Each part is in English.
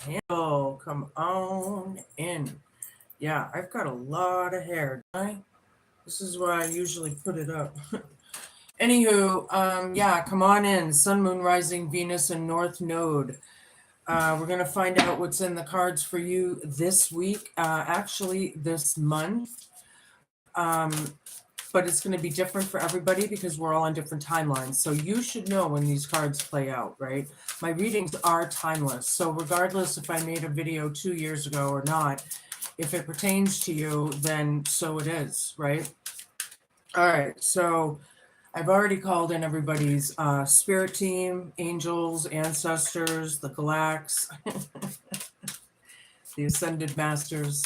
Hello, come on in. Yeah, I've got a lot of hair, don't I? This is why I usually put it up. Anywho, yeah, come on in. Sun, Moon, Rising, Venus, and North Node. We're gonna find out what's in the cards for you this week. Actually, this month. But it's going to be different for everybody because we're all on different timelines. So you should know when these cards play out, right? My readings are timeless. So regardless if I made a video 2 years ago or not, if it pertains to you, then so it is, right? All right. So I've already called in everybody's spirit team, angels, ancestors, the Galax, the ascended masters.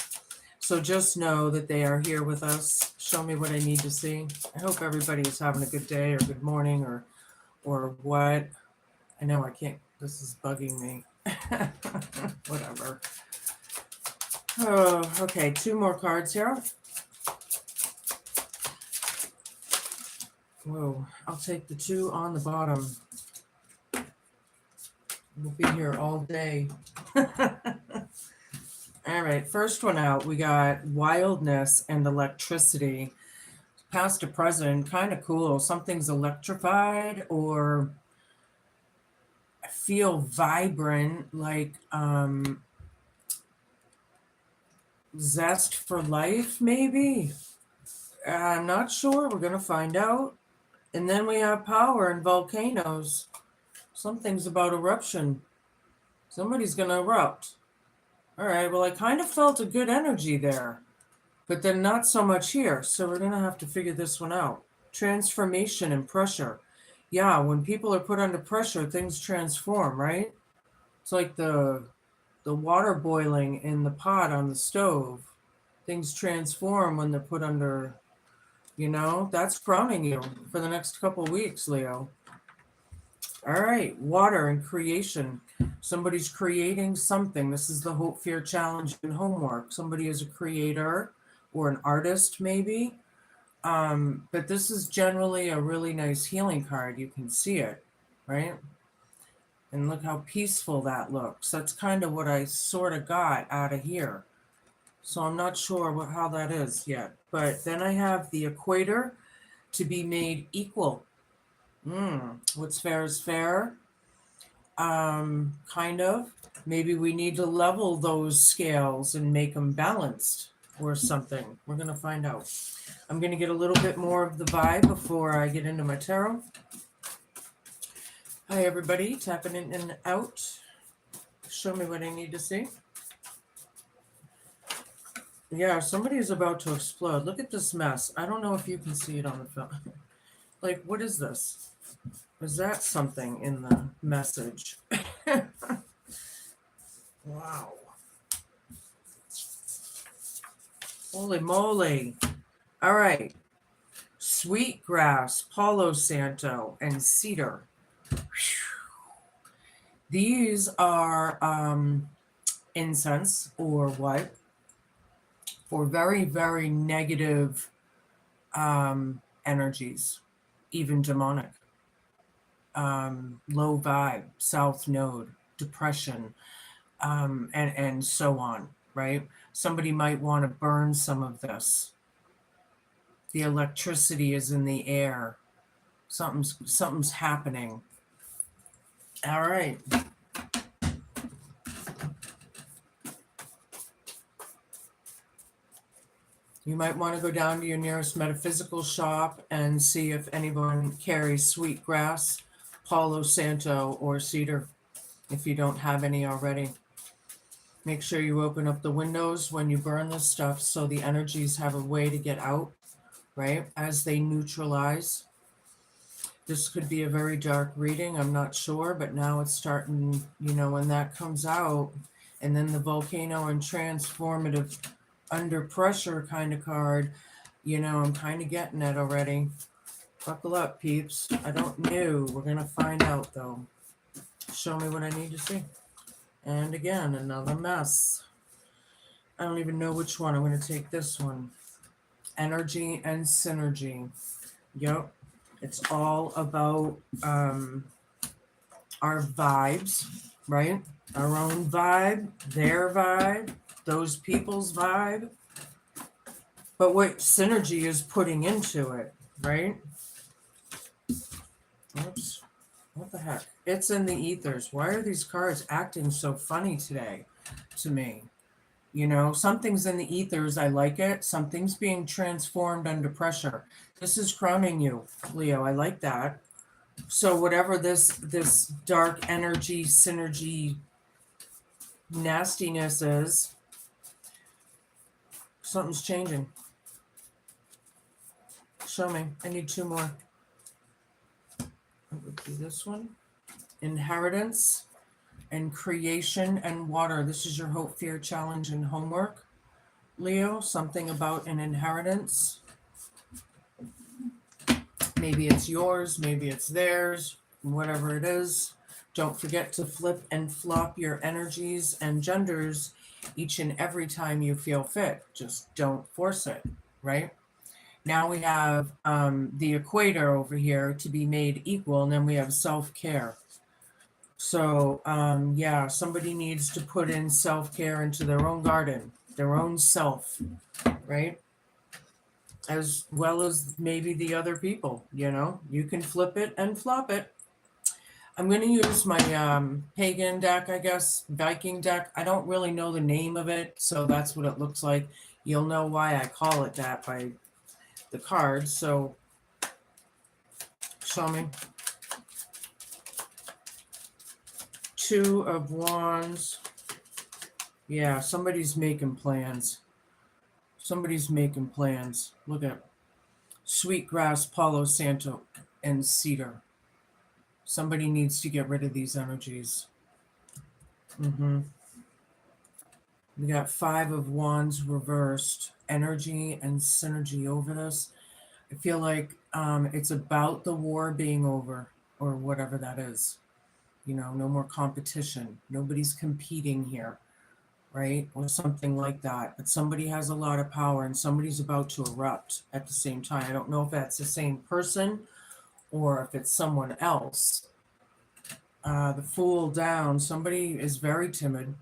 So just know that they are here with us. Show me what I need to see. I hope everybody is having a good day or good morning or what. I know I can't. This is bugging me. Whatever. Oh, okay. 2 more cards here. Whoa. I'll take the 2 on the bottom. We'll be here all day. All right. First one out. We got wildness and electricity. Past to present, kind of cool. Something's electrified or feel vibrant, like zest for life, maybe. I'm not sure. We're gonna find out. And then we have power and volcanoes. Something's about eruption. Somebody's gonna erupt. All right. Well, I kind of felt a good energy there, but then not so much here. So we're gonna have to figure this one out. Transformation and pressure. Yeah, when people are put under pressure, things transform, right? It's like the water boiling in the pot on the stove. Things transform when they're put under, that's crowning you for the next couple weeks, Leo. All right, water and creation. Somebody's creating something. This is the hope, fear, challenge, and homework. Somebody is a creator or an artist, maybe. But this is generally a really nice healing card. You can see it, right? And look how peaceful that looks. That's kind of what I sort of got out of here. So I'm not sure how that is yet. But then I have the equator to be made equal. What's fair is fair. Kind of. Maybe we need to level those scales and make them balanced or something. We're going to find out. I'm going to get a little bit more of the vibe before I get into my tarot. Hi, everybody. Tapping in and out. Show me what I need to see. Yeah, somebody is about to explode. Look at this mess. I don't know if you can see it on the phone. Like, what is this? Is that something in the message? Wow. Holy moly. All right. Sweetgrass, Palo Santo, and cedar. These are incense or what? For very, very negative energies, even demonic. Low vibe, south node, depression, and so on, right? Somebody might want to burn some of this. The electricity is in the air. Something's happening. All right. You might want to go down to your nearest metaphysical shop and see if anyone carries sweetgrass, Palo Santo, or cedar, if you don't have any already. Make sure you open up the windows when you burn this stuff so the energies have a way to get out, right, as they neutralize. This could be a very dark reading, I'm not sure, but now it's starting, when that comes out, and then the volcano and transformative under pressure kind of card, I'm kind of getting it already. Buckle up, peeps. I don't know. We're going to find out, though. Show me what I need to see. And again, another mess. I don't even know which one. I'm going to take this one. Energy and synergy. Yep. It's all about our vibes. right? Our own vibe, their vibe, those people's vibe. But what synergy is putting into it, right? Oops. What the heck? It's in the ethers. Why are these cards acting so funny today to me? You know, something's in the ethers. I like it. Something's being transformed under pressure. This is crowning you, Leo. I like that. So whatever this dark energy synergy nastiness is, something's changing. Show me. I need two more. It would be this one. Inheritance and creation and water. This is your hope, fear, challenge, and homework. Leo, something about an inheritance. Maybe it's yours, maybe it's theirs, whatever it is. Don't forget to flip and flop your energies and genders each and every time you feel fit. Just don't force it, right? Now we have the equator over here to be made equal, and then we have self-care. So, yeah, somebody needs to put in self-care into their own garden, their own self, right? As well as maybe the other people, you know? You can flip it and flop it. I'm going to use my pagan deck, I guess, Viking deck. I don't really know the name of it, so that's what it looks like. You'll know why I call it that by the cards. So, show me. Two of Wands. Yeah, somebody's making plans. Somebody's making plans. Look at Sweetgrass, Palo Santo, and Cedar. Somebody needs to get rid of these energies. We got Five of Wands reversed. Energy and synergy over this. I feel like it's about the war being over, or whatever that is. You know, no more competition. Nobody's competing here, right? Or something like that. But somebody has a lot of power and somebody's about to erupt at the same time. I don't know if that's the same person or if it's someone else. The Fool down. Somebody is very timid,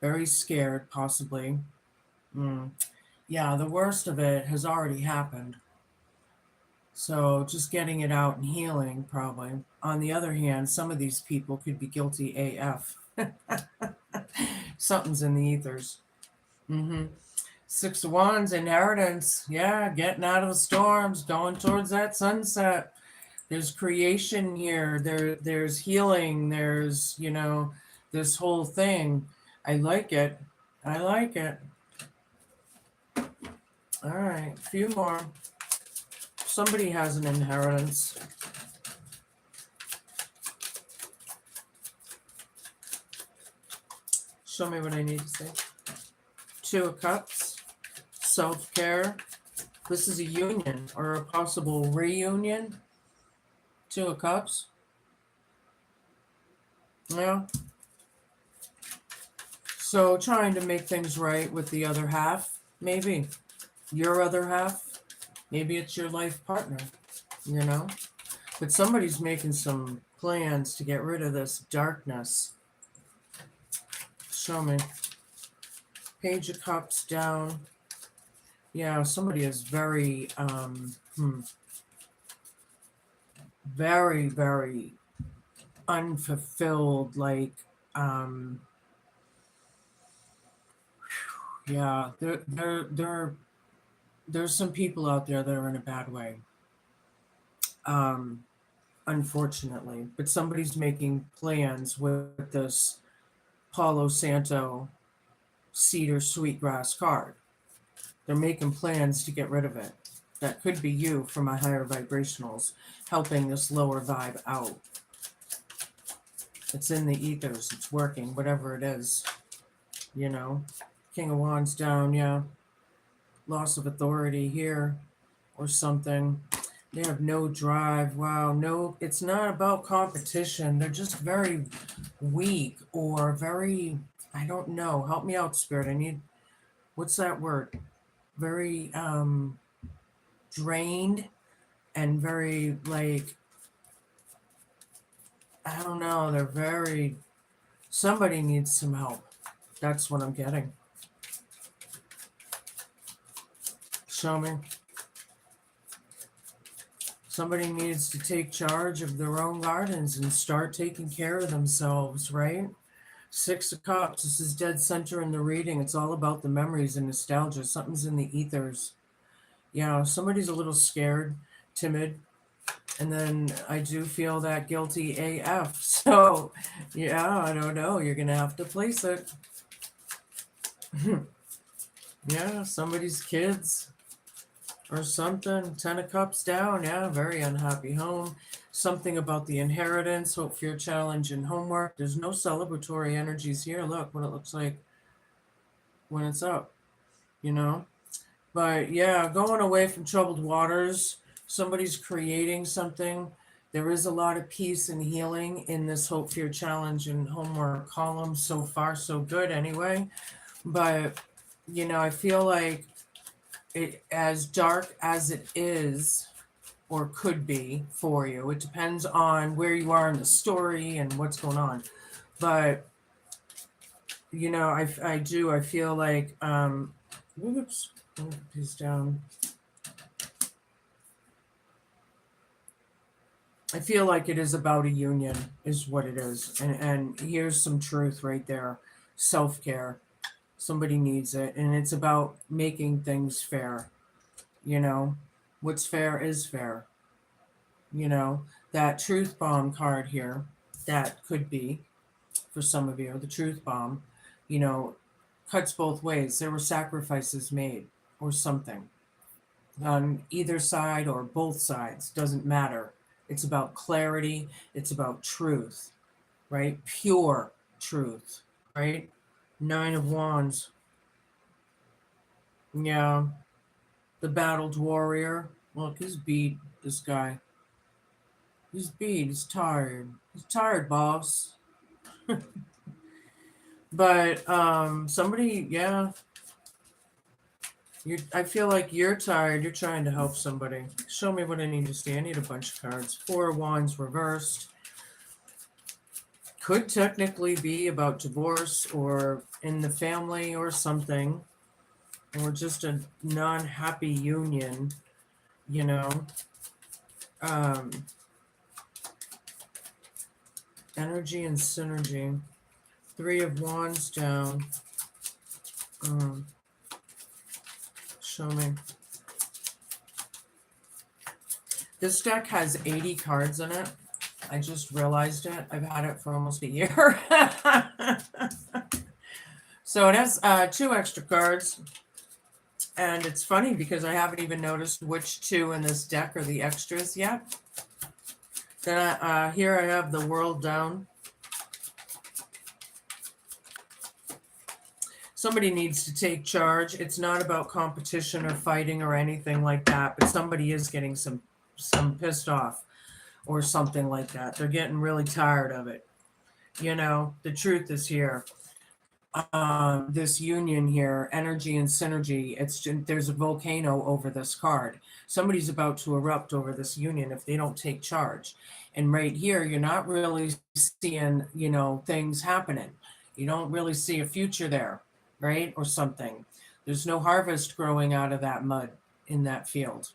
very scared, possibly. Yeah, the worst of it has already happened. So just getting it out and healing, probably. On the other hand, some of these people could be guilty AF. Something's in the ethers. Six of Wands, inheritance. Yeah, getting out of the storms, going towards that sunset. There's creation here. There's healing. There's, you know, this whole thing. I like it. I like it. All right, a few more. Somebody has an inheritance. Show me what I need to say. Two of Cups, self-care. This is a union or a possible reunion. Two of Cups. Yeah. So trying to make things right with the other half, maybe. Your other half. Maybe it's your life partner, you know? But somebody's making some plans to get rid of this darkness. Show me. Page of Cups down. Yeah, somebody is very, very, very unfulfilled. Like, yeah, there's some people out there that are in a bad way. Unfortunately, but somebody's making plans with this Palo Santo Cedar Sweetgrass card. They're making plans to get rid of it. That could be you from my higher vibrationals helping this lower vibe out. It's in the ethers. It's working, whatever it is. You know, King of Wands down, yeah. Loss of authority here or something. They have no drive. Wow, no, it's not about competition. They're just very weak or very, I don't know. Help me out, Spirit. I need, what's that word? Very drained and very, like, I don't know. They're very Somebody needs some help. That's what I'm getting. Show me. Somebody needs to take charge of their own gardens and start taking care of themselves, right? Six of Cups. This is dead center in the reading. It's all about the memories and nostalgia. Something's in the ethers. Yeah, somebody's a little scared, timid, and then I do feel that guilty AF. So, yeah, I don't know. You're going to have to place it. Yeah, somebody's kids or something. 10 of Cups down. Yeah, very unhappy home. Something about the inheritance, hope, fear, challenge, and homework. There's no celebratory energies here. Look what it looks like when it's up, you know? But yeah, going away from troubled waters, somebody's creating something. There is a lot of peace and healing in this hope, fear, challenge, and homework column. So far, so good anyway. But, I feel like it, as dark as it is, or could be for you, it depends on where you are in the story and what's going on. But, I feel like, oops, he's down. I feel like it is about a union, is what it is. And here's some truth right there. Self-care. Somebody needs it. And it's about making things fair. You know, what's fair is fair. You know, that truth bomb card here, that could be for some of you, the truth bomb, you know, cuts both ways. There were sacrifices made or something on either side or both sides, doesn't matter. It's about clarity, it's about truth, right? Pure truth, right? 9 of Wands. Yeah, the battled warrior. Look, he's beat, this guy. He's beat, he's tired. He's tired, boss. But somebody, yeah, I feel like you're tired. You're trying to help somebody. Show me what I need to see. I need a bunch of cards. 4 of Wands reversed. Could technically be about divorce or in the family or something, or just a non-happy union, you know. Um, Energy and synergy. 3 of Wands down. Um, Show me. This deck has 80 cards in it. I just realized it. I've had it for almost a year. So it has 2 extra cards. And it's funny because I haven't even noticed which 2 in this deck are the extras yet. Then here I have the world down. Somebody needs to take charge. It's not about competition or fighting or anything like that, but somebody is getting some pissed off or something like that. They're getting really tired of it. The truth is here. This union here, energy and synergy. There's a volcano over this card. Somebody's about to erupt over this union if they don't take charge. And right here, you're not really seeing, things happening. You don't really see a future there, right? Or something. There's no harvest growing out of that mud in that field,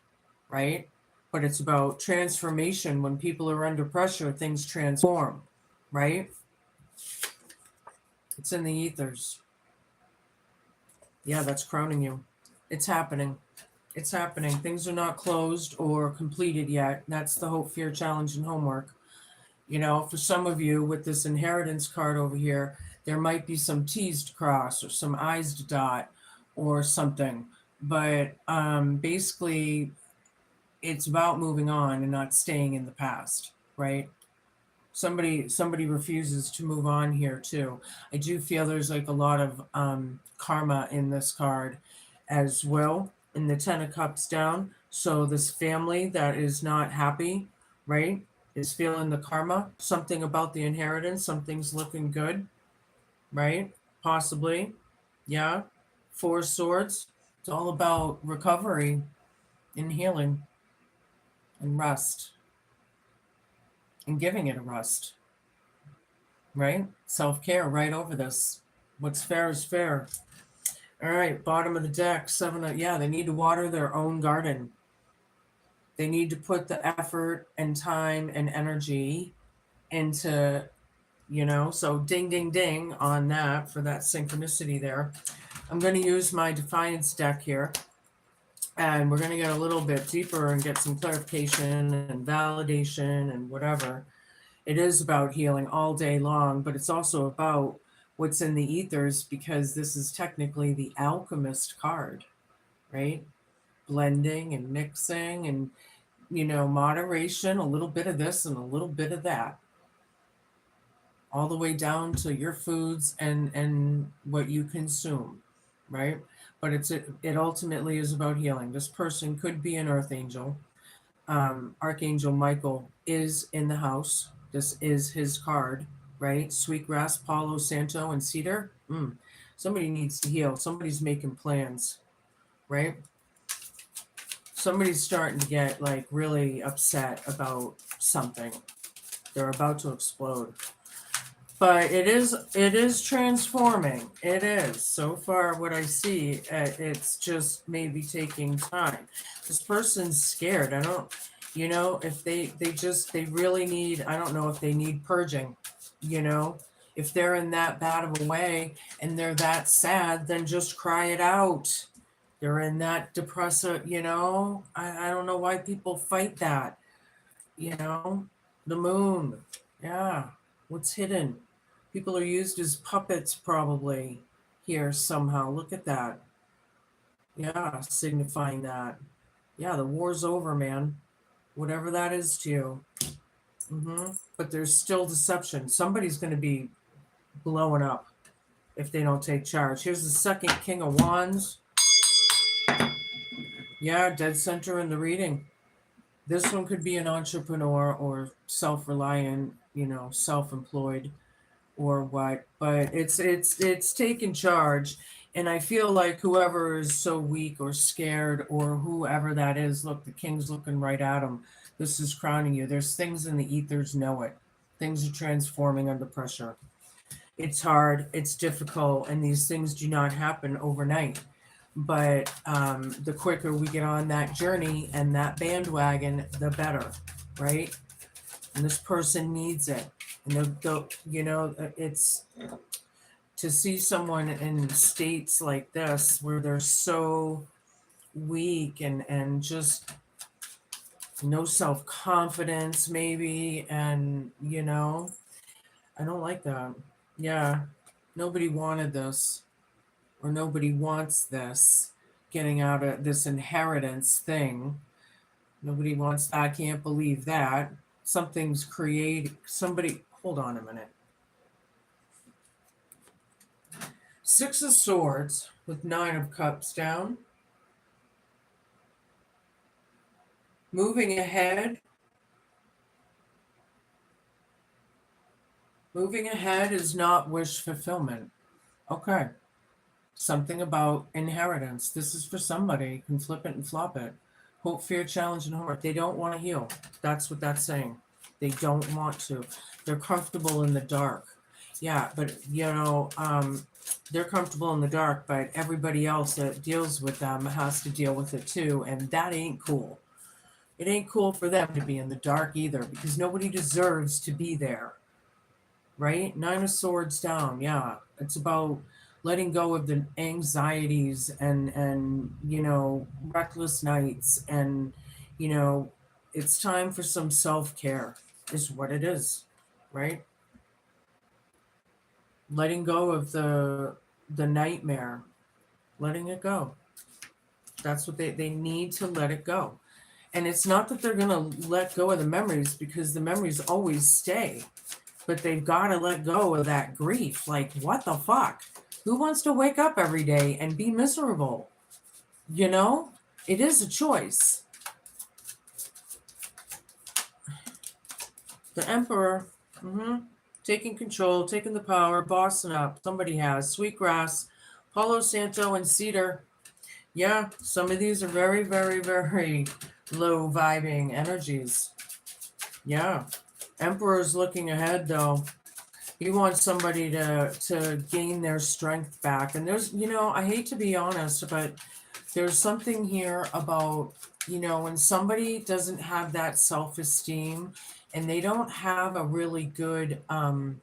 right? But it's about transformation. When people are under pressure, things transform, right? It's in the ethers. Yeah, that's crowning you. It's happening. It's happening. Things are not closed or completed yet. That's the hope, fear, challenge, and homework. For some of you with this inheritance card over here, there might be some T's to cross or some I's to dot or something. But basically, it's about moving on and not staying in the past, right? Somebody refuses to move on here too. I do feel there's like a lot of karma in this card as well, in the 10 of Cups down. So this family that is not happy, right, is feeling the karma. Something about the inheritance, something's looking good, right? Possibly. Yeah. 4 of Swords. It's all about recovery and healing and rest and giving it a rest. right? Self-care right over this. What's fair is fair. All right, bottom of the deck, seven. Yeah, they need to water their own garden. They need to put the effort and time and energy into, so ding, ding, ding on that for that synchronicity there. I'm going to use my Defiance deck here, and we're going to get a little bit deeper and get some clarification and validation and whatever. It is about healing all day long, but it's also about what's in the ethers, because this is technically the alchemist card, right? Blending and mixing and, moderation, a little bit of this and a little bit of that, all the way down to your foods and what you consume, right? But it ultimately is about healing. This person could be an earth angel. Archangel Michael is in the house. This is his card, right? Sweetgrass, Palo Santo, and cedar. Somebody needs to heal. Somebody's making plans, right? Somebody's starting to get like really upset about something. They're about to explode. But it is transforming. It is. So far what I see, it's just maybe taking time. This person's scared. I don't, if they really need, I don't know if they need purging, if they're in that bad of a way and they're that sad, then just cry it out. They're in that depressive, I don't know why people fight that, you know, the moon. Yeah. What's hidden? People are used as puppets probably here somehow. Look at that. Yeah, signifying that. Yeah, the war's over, man. Whatever that is to you. But there's still deception. Somebody's going to be blowing up if they don't take charge. Here's the second King of Wands. Yeah, dead center in the reading. This one could be an entrepreneur or self-reliant, self-employed or what, but it's taking charge. And I feel like whoever is so weak or scared or whoever that is, look, the king's looking right at him. This is crowning you. There's things in the ethers, know it. Things are transforming under pressure. It's hard, it's difficult, and these things do not happen overnight. But the quicker we get on that journey and that bandwagon, the better, right? And this person needs it. And it's to see someone in states like this where they're so weak and just no self-confidence maybe, and I don't like that. Yeah, nobody wanted this, or nobody wants this, getting out of this inheritance thing. Nobody wants that. I can't believe that. Something's created. Somebody, hold on a minute. Six of Swords with Nine of Cups down. Moving ahead. Moving ahead is not wish fulfillment. Okay. Something about inheritance. This is for somebody. You can flip it and flop it. Hope, fear, challenge, and homework. They don't want to heal. That's what that's saying. They don't want to. They're comfortable in the dark. Yeah, but they're comfortable in the dark, but everybody else that deals with them has to deal with it too, and that ain't cool. It ain't cool for them to be in the dark either, because nobody deserves to be there. Right? Nine of Swords down. Yeah, it's about letting go of the anxieties and reckless nights, and it's time for some self-care is what it is, right? Letting go of the nightmare, letting it go. That's what they need to let it go. And it's not that they're going to let go of the memories, because the memories always stay, but they've got to let go of that grief. Like, what the fuck? Who wants to wake up every day and be miserable? It is a choice. The Emperor, taking control, taking the power, bossing up. Somebody has Sweetgrass, Palo Santo, and Cedar. Yeah, some of these are very, very, very low vibing energies. Yeah. Emperor's looking ahead though. You want somebody to gain their strength back. And there's, I hate to be honest, but there's something here about, when somebody doesn't have that self-esteem and they don't have a really good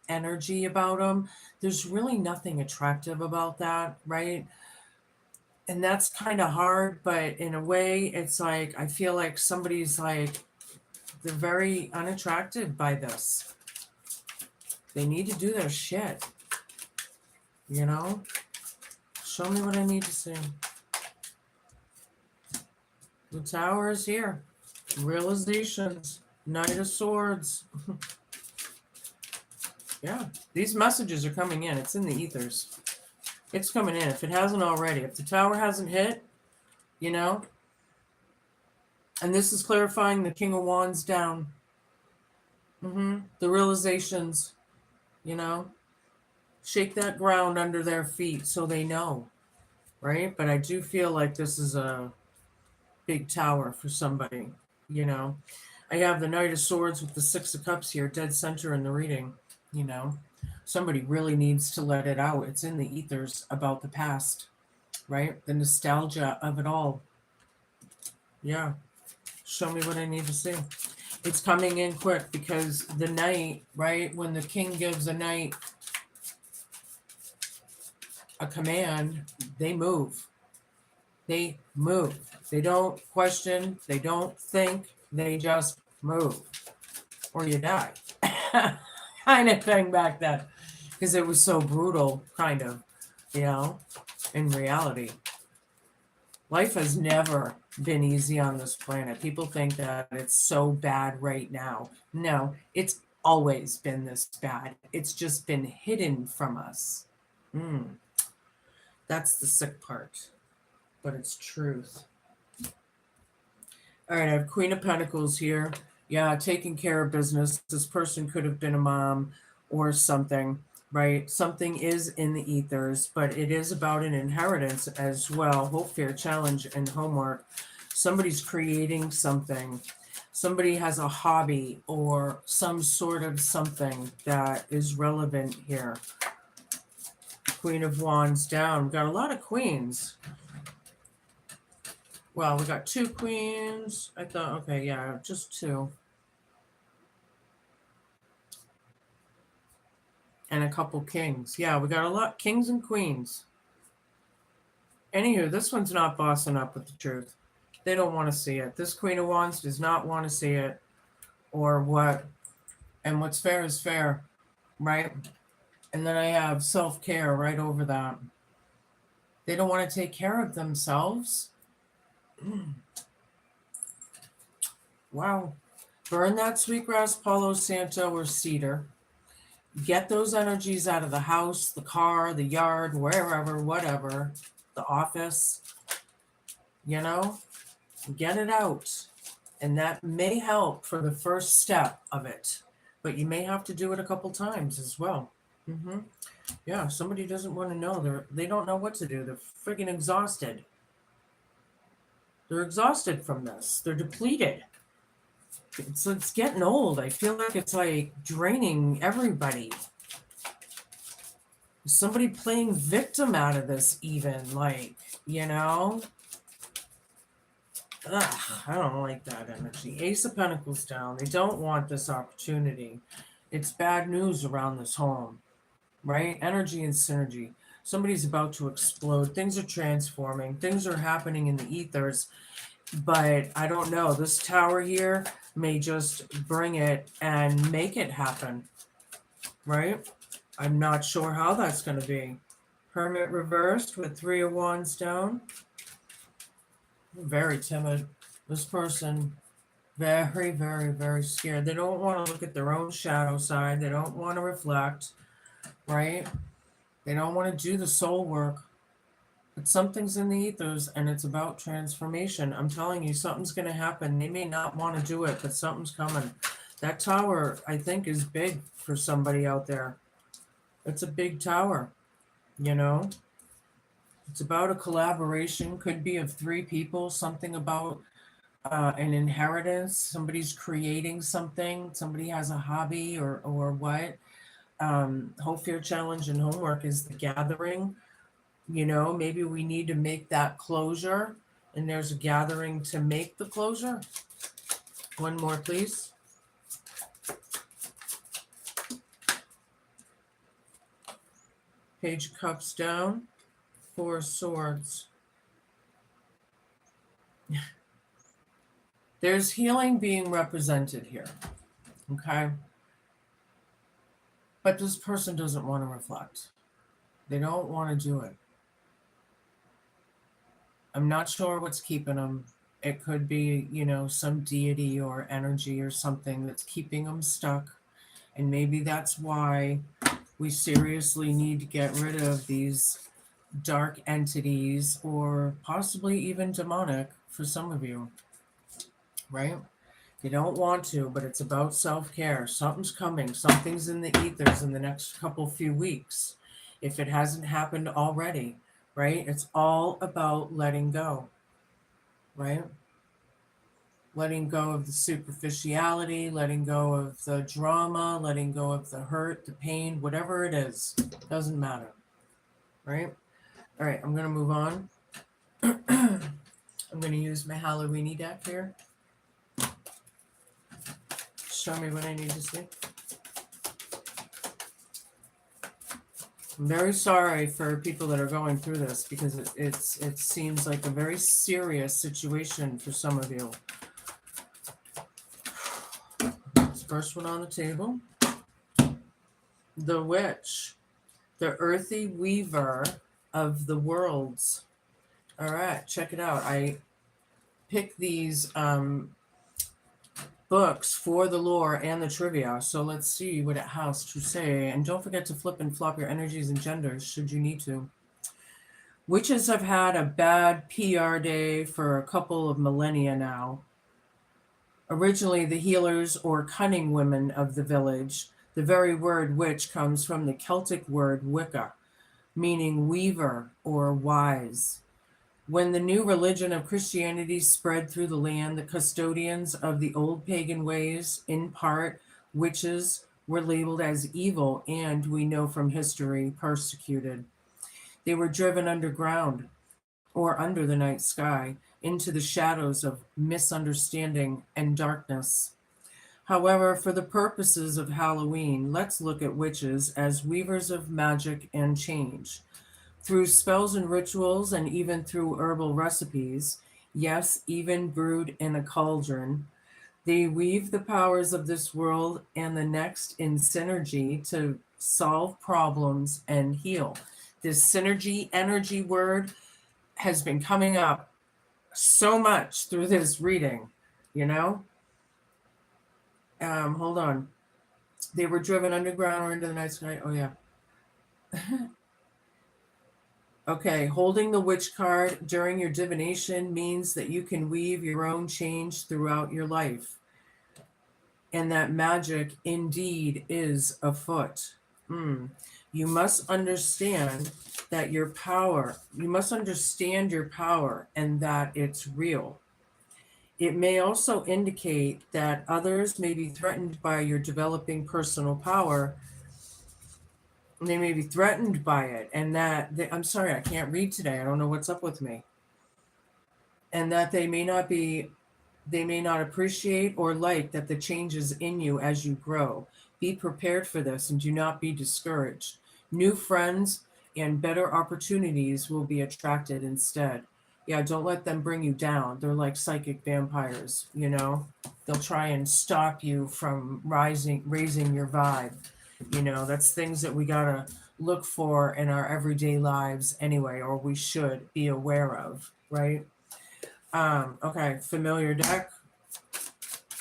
energy about them, there's really nothing attractive about that, right? And that's kind of hard, but in a way, it's like I feel like somebody's like they're very unattracted by this. They need to do their shit, you know? Show me what I need to see. The Tower is here. Realizations. Knight of Swords. Yeah, these messages are coming in. It's in the ethers. It's coming in. If it hasn't already. If the Tower hasn't hit, and this is clarifying the King of Wands down. The realizations, shake that ground under their feet so they know, right? But I do feel like this is a big tower for somebody, I have the Knight of Swords with the Six of Cups here, dead center in the reading, Somebody really needs to let it out. It's in the ethers about the past, right? The nostalgia of it all. Yeah. Show me what I need to see. It's coming in quick because the knight, right? When the king gives a knight a command, they move. They move. They don't question. They don't think. They just move. Or you die. Kind of thing back then. Because it was so brutal, kind of, in reality. Life has never been easy on this planet. People think that it's so bad right now. No, it's always been this bad. It's just been hidden from us. That's the sick part. But it's truth. All right, I have Queen of Pentacles here. Yeah, taking care of business. This person could have been a mom or something, right? Something is in the ethers, but it is about an inheritance as well. Hope, fear, challenge, and homework. Somebody's creating something. Somebody has a hobby or some sort of something that is relevant here. Queen of Wands down. We've got a lot of queens. Well, we got two queens. I thought, okay, yeah, just two. And a couple kings. Yeah, we got a lot kings and queens. Anywho, this one's not bossing up with the truth. They don't want to see it. This Queen of Wands does not want to see it. Or what? And what's fair is fair, right? And then I have self-care right over that. They don't want to take care of themselves. Wow. Burn that sweetgrass, Palo Santo, or cedar. Get those energies out of the house, the car, the yard, wherever, whatever, the office, get it out. And that may help for the first step of it, but you may have to do it a couple times as well. Yeah, somebody doesn't want to know. They don't know what to do. They're freaking exhausted. They're exhausted from this. They're depleted. It's getting old. I feel like it's like draining everybody. Somebody playing victim out of this even, Ugh, I don't like that energy. Ace of Pentacles down. They don't want this opportunity. It's bad news around this home, right? Energy and synergy. Somebody's about to explode. Things are transforming. Things are happening in the ethers. But I don't know. This tower here may just bring it and make it happen, right? I'm not sure how that's going to be. Hermit reversed with 3 of Wands down. Very timid. This person, very, very, very scared. They don't want to look at their own shadow side. They don't want to reflect, right? They don't want to do the soul work. But something's in the ethers and it's about transformation. I'm telling you, something's going to happen. They may not want to do it, but something's coming. That tower, I think, is big for somebody out there. It's a big tower, It's about a collaboration, could be of 3 people, something about an inheritance. Somebody's creating something. Somebody has a hobby or what. Hope Fear Challenge and homework is the gathering. You know, maybe we need to make that closure, and there's a gathering to make the closure. One more, please. Page of Cups down, Four of Swords. There's healing being represented here, okay? But this person doesn't want to reflect. They don't want to do it. I'm not sure what's keeping them. It could be, you know, some deity or energy or something that's keeping them stuck. And maybe that's why we seriously need to get rid of these dark entities, or possibly even demonic for some of you, right? You don't want to, but it's about self-care. Something's coming. Something's in the ethers in the next few weeks, if it hasn't happened already, right? It's all about letting go, right? Letting go of the superficiality, letting go of the drama, letting go of the hurt, the pain, whatever it is, doesn't matter, right? All right, I'm going to move on. I'm going to use my Halloweeny deck here. Show me what I need to see. I'm very sorry for people that are going through this, because it seems like a very serious situation for some of you. First one on the table. The Witch, the earthy weaver of the worlds. All right, check it out. I picked these books for the lore and the trivia, so let's see what it has to say. And don't forget to flip and flop your energies and genders should you need to. Witches have had a bad PR day for a couple of millennia now. Originally the healers or cunning women of the village. The very word witch comes from the Celtic word Wicca, meaning weaver or wise. When the new religion of Christianity spread through the land, the custodians of the old pagan ways, in part witches, were labeled as evil and, we know from history, persecuted. They were driven underground or under the night sky into the shadows of misunderstanding and darkness. However, for the purposes of Halloween, let's look at witches as weavers of magic and change. Through spells and rituals, and even through herbal recipes, yes, even brewed in a cauldron, they weave the powers of this world and the next in synergy to solve problems and heal. This synergy energy word has been coming up so much through this reading, you know? Hold on. They were driven underground or into the night sky. Oh, yeah. Okay, holding the witch card during your divination means that you can weave your own change throughout your life, and that magic indeed is afoot. You must understand that you must understand your power and that it's real. It may also indicate that others may be threatened by your developing personal power. They may be threatened by it, and that I'm sorry, I can't read today. I don't know what's up with me. And that they may not appreciate or like that the changes in you as you grow. Be prepared for this and do not be discouraged. New friends and better opportunities will be attracted instead. Yeah, don't let them bring you down. They're like psychic vampires, you know? They'll try and stop you from raising your vibe. You know, that's things that we gotta look for in our everyday lives anyway, or we should be aware of, right? Okay, familiar deck.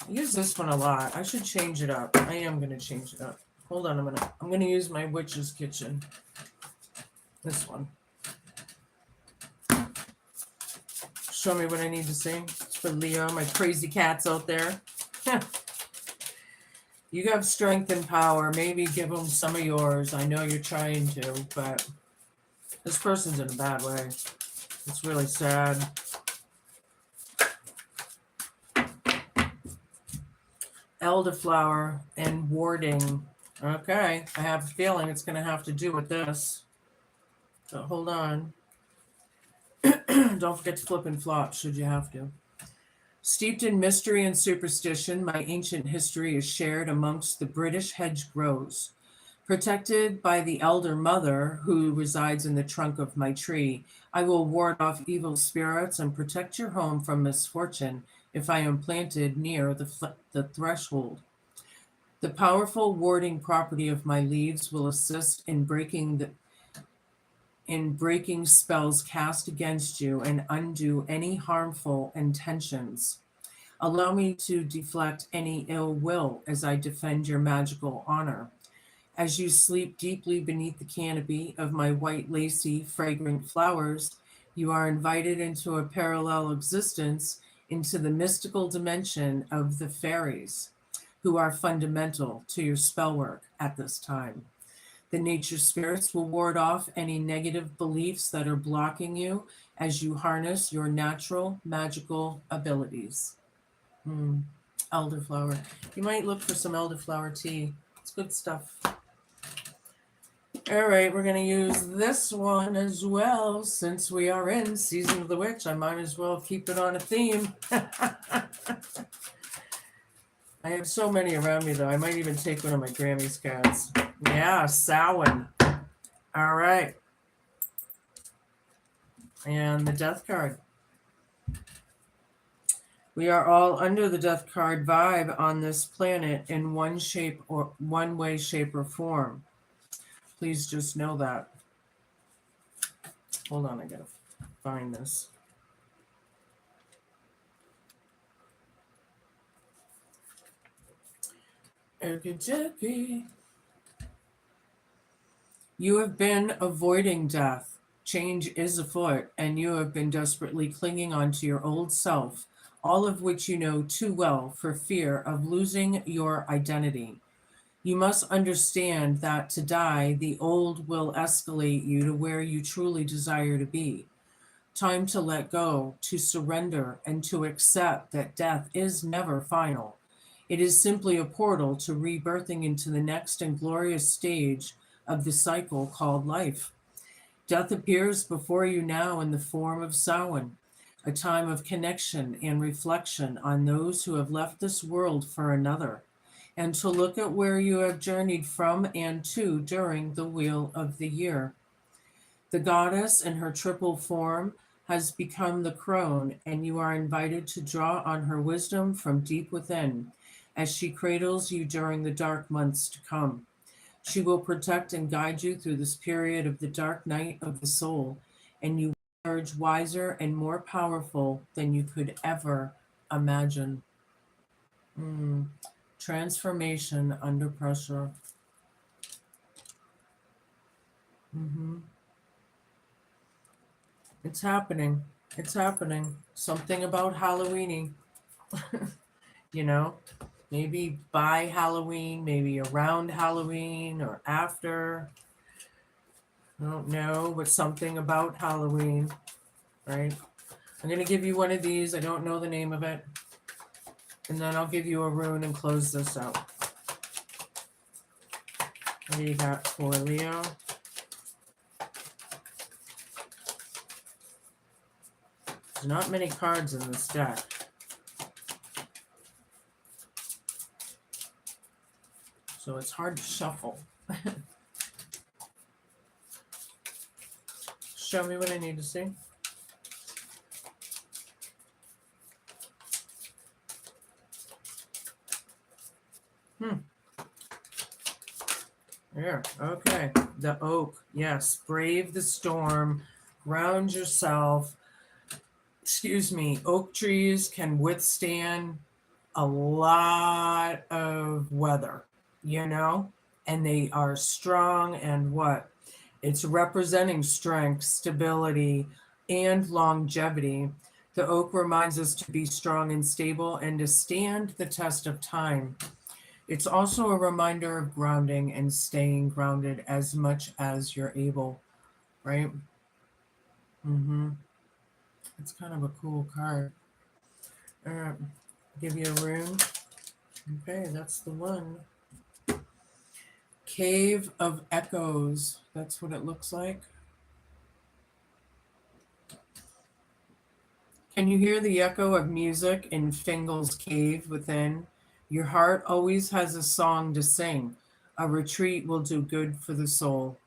I use this one a lot. I should change it up. I am gonna change it up. Hold on a minute. I'm gonna use my witch's kitchen. This one. Show me what I need to see. It's for Leo, my crazy cats out there. You have strength and power. Maybe give them some of yours. I know you're trying to, but this person's in a bad way. It's really sad. Elderflower and warding. Okay, I have a feeling it's going to have to do with this. So hold on. Don't forget to flip and flop should you have to. Steeped in mystery and superstition, my ancient history is shared amongst the British hedgerows. Protected by the elder mother who resides in the trunk of my tree, I will ward off evil spirits and protect your home from misfortune if I am planted near the threshold. The powerful warding property of my leaves will assist in breaking spells cast against you and undo any harmful intentions. Allow me to deflect any ill will as I defend your magical honor. As you sleep deeply beneath the canopy of my white, lacy, fragrant flowers, you are invited into a parallel existence, into the mystical dimension of the fairies, who are fundamental to your spell work at this time. The nature spirits will ward off any negative beliefs that are blocking you as you harness your natural magical abilities. Elderflower. You might look for some elderflower tea. It's good stuff. All right, we're going to use this one as well. Since we are in Season of the Witch, I might as well keep it on a theme. I have so many around me, though. I might even take one of my Grammy's cards. Yeah, Samhain. All right. And the Death card. We are all under the Death card vibe on this planet in one way, shape, or form. Please just know that. Hold on, I gotta find this. Okey-dokey. You have been avoiding death. Change is afoot, and you have been desperately clinging on to your old self, all of which you know too well for fear of losing your identity. You must understand that to die, the old will escalate you to where you truly desire to be. Time to let go, to surrender, and to accept that death is never final. It is simply a portal to rebirthing into the next and glorious stage of the cycle called life. Death appears before you now in the form of Samhain, a time of connection and reflection on those who have left this world for another, and to look at where you have journeyed from and to during the wheel of the year. The goddess in her triple form has become the crone, and you are invited to draw on her wisdom from deep within as she cradles you during the dark months to come. She will protect and guide you through this period of the dark night of the soul, and you will emerge wiser and more powerful than you could ever imagine. Transformation under pressure. It's happening. It's happening. Something about Halloweeny. You know, maybe by Halloween, maybe around Halloween or after. I don't know, but something about Halloween, right? I'm going to give you one of these. I don't know the name of it. And then I'll give you a rune and close this out. What do you got for Leo? There's not many cards in this deck. So it's hard to shuffle. Show me what I need to see. There, okay. The oak, yes. Brave the storm, ground yourself. Excuse me, oak trees can withstand a lot of weather, and they are strong and what? It's representing strength, stability, and longevity. The oak reminds us to be strong and stable and to stand the test of time. It's also a reminder of grounding and staying grounded as much as you're able, right? It's kind of a cool card. All right, give you a rune. Okay, that's the one. Cave of Echoes. That's what it looks like. Can you hear the echo of music in Fingal's cave within? Your heart always has a song to sing. A retreat will do good for the soul.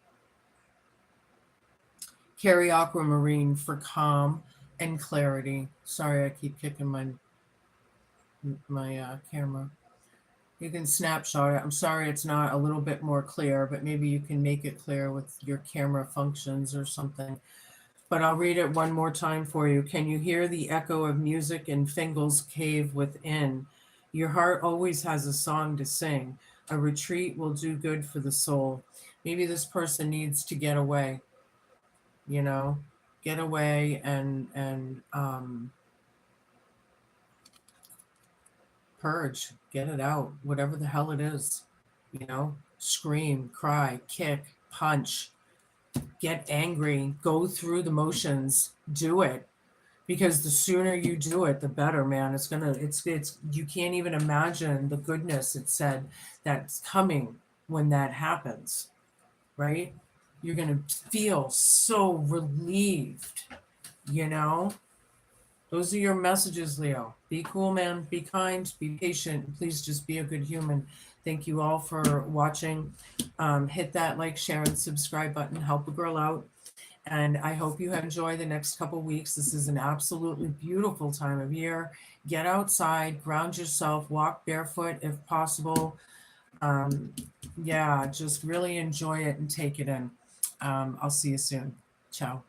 Carry aquamarine for calm and clarity. Sorry, I keep kicking my camera. You can snapshot it. I'm sorry it's not a little bit more clear, but maybe you can make it clear with your camera functions or something. But I'll read it one more time for you. Can you hear the echo of music in Fingal's cave within? Your heart always has a song to sing. A retreat will do good for the soul. Maybe this person needs to get away, you know, get away and purge, get it out, whatever the hell it is, scream, cry, kick, punch, get angry, go through the motions, do it. Because the sooner you do it, the better, man. It's you can't even imagine the goodness it said that's coming when that happens, right? You're gonna feel so relieved, you know? Those are your messages, Leo. Be cool, man. Be kind. Be patient. Please just be a good human. Thank you all for watching. Hit that like, share, and subscribe button. Help a girl out. And I hope you enjoy the next couple weeks. This is an absolutely beautiful time of year. Get outside, ground yourself, walk barefoot if possible. Yeah, just really enjoy it and take it in. I'll see you soon. Ciao.